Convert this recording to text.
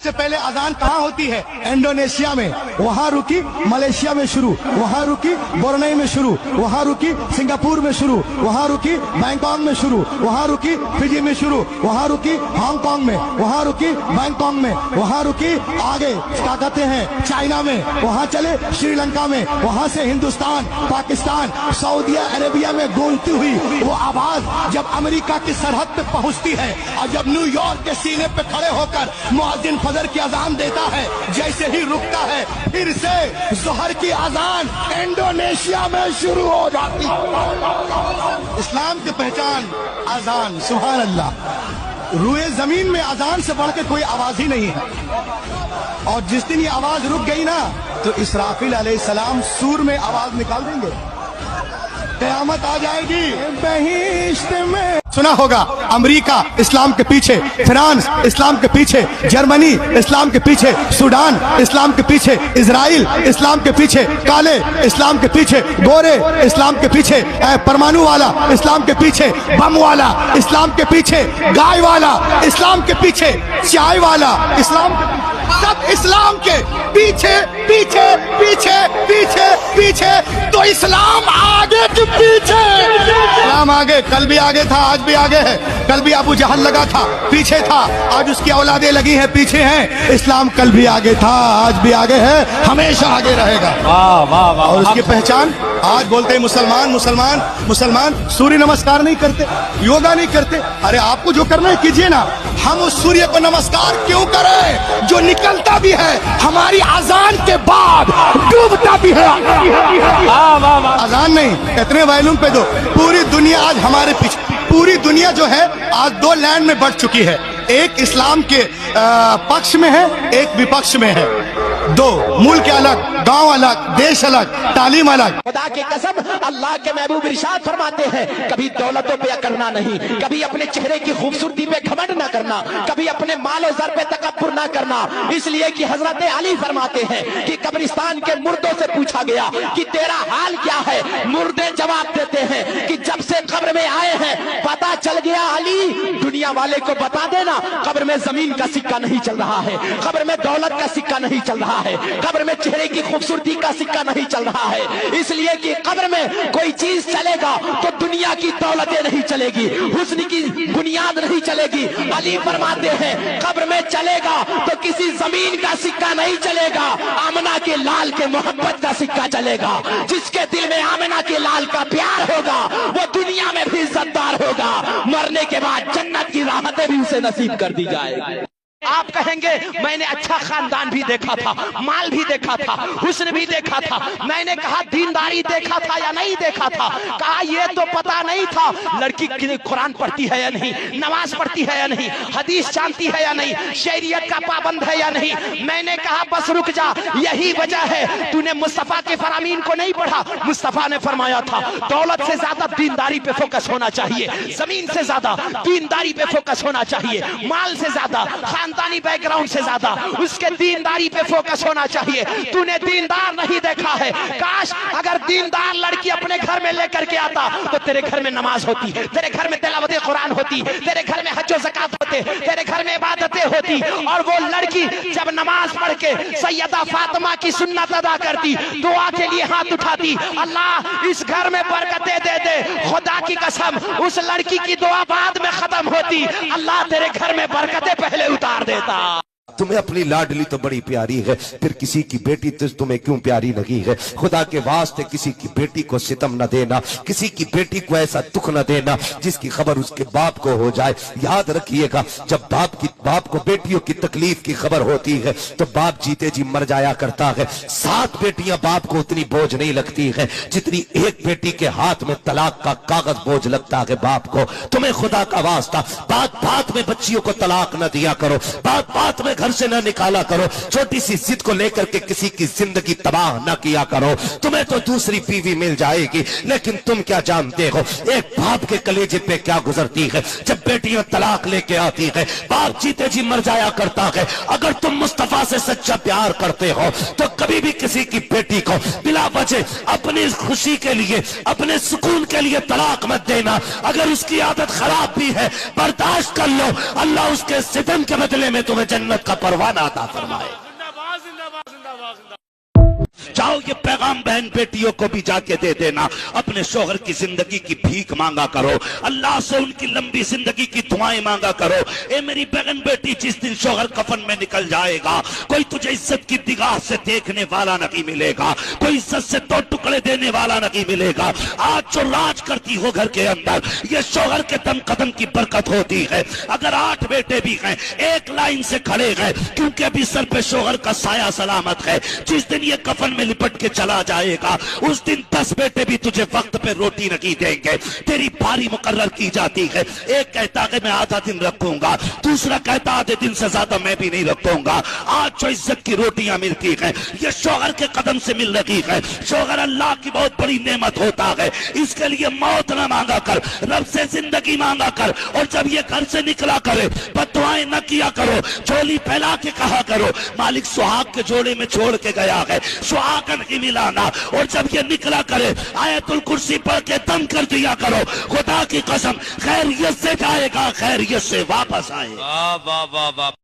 सबसे पहले अजान कहाँ होती है? इंडोनेशिया में, वहाँ रुकी, मलेशिया में शुरू, वहाँ रुकी, बोर्नई में शुरू, वहाँ रुकी, सिंगापुर में शुरू, वहाँ रुकी, बैंकॉक में शुरू, वहाँ रुकी, फिजी में शुरू, वहाँ रुकी, हांगकांग में, वहाँ रुकी, बैंकॉक में, वहाँ रुकी, आगे क्या कहते हैं चाइना में, वहाँ चले श्रीलंका में, वहाँ से हिंदुस्तान, पाकिस्तान, सऊदी अरेबिया में गूंजती हुई वो आवाज जब अमेरिका की सरहद पे पहुंचती है और जब न्यूयॉर्क के सीने पे खड़े होकर मुअज्जिन फजर की अजान देता है, जैसे ही रुकता है फिर से ज़ोहर की अजान इंडोनेशिया में शुरू हो जाती है। इस्लाम की पहचान अजान, सुभान अल्लाह। रूए जमीन में अजान से बढ़ के कोई आवाज ही नहीं है। और जिस दिन ये आवाज रुक गई ना तो इसराफिल अलैहिस्सलाम सूर में आवाज निकाल देंगे, क़यामत आ जाएगी। बहिश्त में सुना होगा, अमेरिका इस्लाम के पीछे, फ्रांस इस्लाम के पीछे, जर्मनी इस्लाम के पीछे, सूडान इस्लाम के पीछे, इजराइल इस्लाम के पीछे, काले इस्लाम के पीछे, गोरे इस्लाम के पीछे, परमाणु वाला इस्लाम के पीछे, बम वाला इस्लाम के पीछे, गाय वाला इस्लाम के पीछे, चाय वाला इस्लाम, सब इस्लाम के पीछे पीछे पीछे पीछे पीछे। तो इस्लाम आगे कि पीछे? इस्लाम आगे, कल भी आगे था, आज भी आगे है। कल भी अबू जहल लगा था, पीछे था, आज उसकी औलादें लगी हैं, पीछे हैं। इस्लाम कल भी आगे था, आज भी आगे है, हमेशा आगे रहेगा। वाह वाह वाह। और उसकी पहचान आज बोलते हैं मुसलमान मुसलमान मुसलमान, सूर्य नमस्कार नहीं करते, योगा नहीं करते। अरे आपको जो करना है कीजिए ना, हम उस सूर्य को नमस्कार क्यों करें जो निकलता भी है हमारी अजान के बाद, डूबता भी है। अजान नहीं, इतने वॉल्यूम पे दो। पूरी दुनिया आज हमारे पीछे, पूरी दुनिया जो है आज दो लैंड में बढ़ चुकी है, एक इस्लाम के पक्ष में है, एक विपक्ष में है। दो मुल्क अलग, गांव अलग, देश अलग, तालीम अलग। खुदा की कसम, अल्लाह के महबूब इरशाद फरमाते हैं, कभी दौलतों पे अकड़ना नहीं, कभी अपने चेहरे की खूबसूरती पे घमंड ना करना, कभी अपने मालो ज़र पे तकब्बुर ना करना। इसलिए कि हजरत अली फरमाते हैं कि कब्रिस्तान के मुर्दों से पूछा गया कि तेरा हाल क्या है? मुर्दे जवाब देते हैं कि जब से कब्र में आए हैं पता चल गया अली, दुनिया वाले को बता देना, कब्र में जमीन का सिक्का नहीं चल रहा है, कब्र में दौलत का सिक्का नहीं चल रहा है, कब्र में चेहरे की खूबसूरती का सिक्का नहीं चल रहा है। इसलिए कि कब्र में कोई चीज चलेगा तो दुनिया की दौलतें नहीं चलेगी, हुस्न की बुनियाद नहीं चलेगी। अली फरमाते हैं कब्र में चलेगा तो किसी जमीन का सिक्का नहीं चलेगा, आमना के लाल के मोहब्बत का सिक्का चलेगा। जिसके दिल में आमना के लाल का प्यार होगा वो दुनिया में भी इज्जतदार होगा, मरने के बाद जन्नत की राहतें भी उसे नसीब कर दी जाएगी। आप कहेंगे मैंने अच्छा खानदान भी देखा था, माल भी देखा था, हुस्न भी देखा था। मैंने कहा दीनदारी देखा था या नहीं देखा था? कहा ये तो पता नहीं था लड़की कुरान पढ़ती है या नहीं, नमाज पढ़ती है या नहीं, हदीस जानती है या नहीं, शरीयत का पाबंद है या नहीं। मैंने कहा बस रुक जा, यही वजह है तूने मुस्तफा के फरामीन को नहीं पढ़ा। मुस्तफा ने फरमाया था दौलत से ज्यादा दीनदारी पे फोकस होना चाहिए, जमीन से ज्यादा दीनदारी पे फोकस होना चाहिए, माल से ज्यादा, खानदानी बैकग्राउंड से ज्यादा उसके दीनदारी पे फोकस होना चाहिए। तूने दीनदार नहीं देखा है। काश अगर दीनदार लड़की अपने घर में लेकर के आता तो तेरे घर में नमाज होती, तेरे घर में तिलावत कुरान होती, तेरे घर में हज व ज़कात होते, तेरे घर में इबादतें होती। और वो लड़की जब नमाज पढ़ के सैयदा फातिमा की सुन्नत अदा करती, दुआ के लिए हाथ उठाती, अल्लाह इस घर में बरकतें दे दे, खुदा की कसम उस लड़की की दुआ बाद में खत्म होती, अल्लाह तेरे घर में बरकतें पहले उतार देता। तुम्हें अपनी लाडली तो बड़ी प्यारी है, फिर किसी की बेटी तो तुम्हें क्यों प्यारी लगी है? खुदा के वास्ते किसी की बेटी को सितम न देना, किसी की बेटी को ऐसा दुख न देना जिसकी खबर उसके बाप को हो जाए। याद रखिएगा, जब बाप को बेटियों की तकलीफ की खबर होती है तो बाप जीते जी मर जाया करता है। 7 बेटियां बाप को उतनी बोझ नहीं लगती है जितनी एक बेटी के हाथ में तलाक का कागज बोझ लगता है बाप को। तुम्हें खुदा का वास्ता बात बात में बच्चियों को तलाक न दिया करो, बात बात में घर से न निकाला करो, छोटी सी जिद को लेकर के किसी की जिंदगी तबाह न किया करो। तुम्हें तो दूसरी बीवी मिल जाएगी, लेकिन तुम क्या जानते हो एक बाप के कलेजे पे क्या गुजरती है जब बेटियां तलाक लेके आती है। बाप जीते जी मर जाया करता है। अगर तुम मुस्तफा से सच्चा प्यार करते हो तो कभी भी किसी की बेटी को बिला वजह अपनी खुशी के लिए, अपने सुकून के लिए तलाक मत देना। अगर उसकी आदत खराब भी है बर्दाश्त कर लो, अल्लाह उसके सितम के बदले में तुम्हें जन्नत का परवाना अता फरमाए। जाओ ये पैगाम बहन बेटियों को भी जाके दे देना, अपने शोहर की जिंदगी की भीख मांगा करो, अल्लाह से उनकी लंबी जिंदगी की दुआएं मांगा करो। ए मेरी बहन बेटी, जिस दिन शोहर कफन में निकल जाएगा, कोई तुझे इज्जत की निगाह से देखने वाला नहीं मिलेगा, कोई इज्जत से दो टुकड़े देने वाला नहीं मिलेगा। आज जो राज करती हो घर के अंदर, ये शोहर के दम कदम की बरकत होती है। अगर 8 बेटे भी हैं, एक लाइन से खड़े हैं, क्योंकि अभी सर पे शोहर का साया सलामत है। जिस दिन ये कफन में लिपट के चला जाएगा, उस दिन 10 बेटे भी तुझे वक्त पे रोटी नहीं देंगे। तेरी बारी मुकर्रर की जाती है। एक कहता है मैं आधा दिन रखूंगा, दूसरा कहता आधे दिन से ज्यादा मैं भी नहीं रखूंगा। आज जो इज्जत की रोटियां मिलती हैं, ये शोहर के कदम से मिल रही है। शोहर अल्लाह की बहुत बड़ी नेमत होता है, इसके लिए मौत न मांगा कर, रब से जिंदगी मांगा कर। और जब ये घर से निकला करे, बददुआएं न किया करो, झोली फैला के कहा करो मालिक सुहाग के जोड़े में छोड़ के गया है, सुहाग नहीं मिलाना। और जब ये निकला करे, आयतुल कुर्सी पढ़ के दम कर दिया करो। खुदा की कसम खैरियत से जाएगा, खैरियत से वापस आएगा। वाह वाह वाह वाह।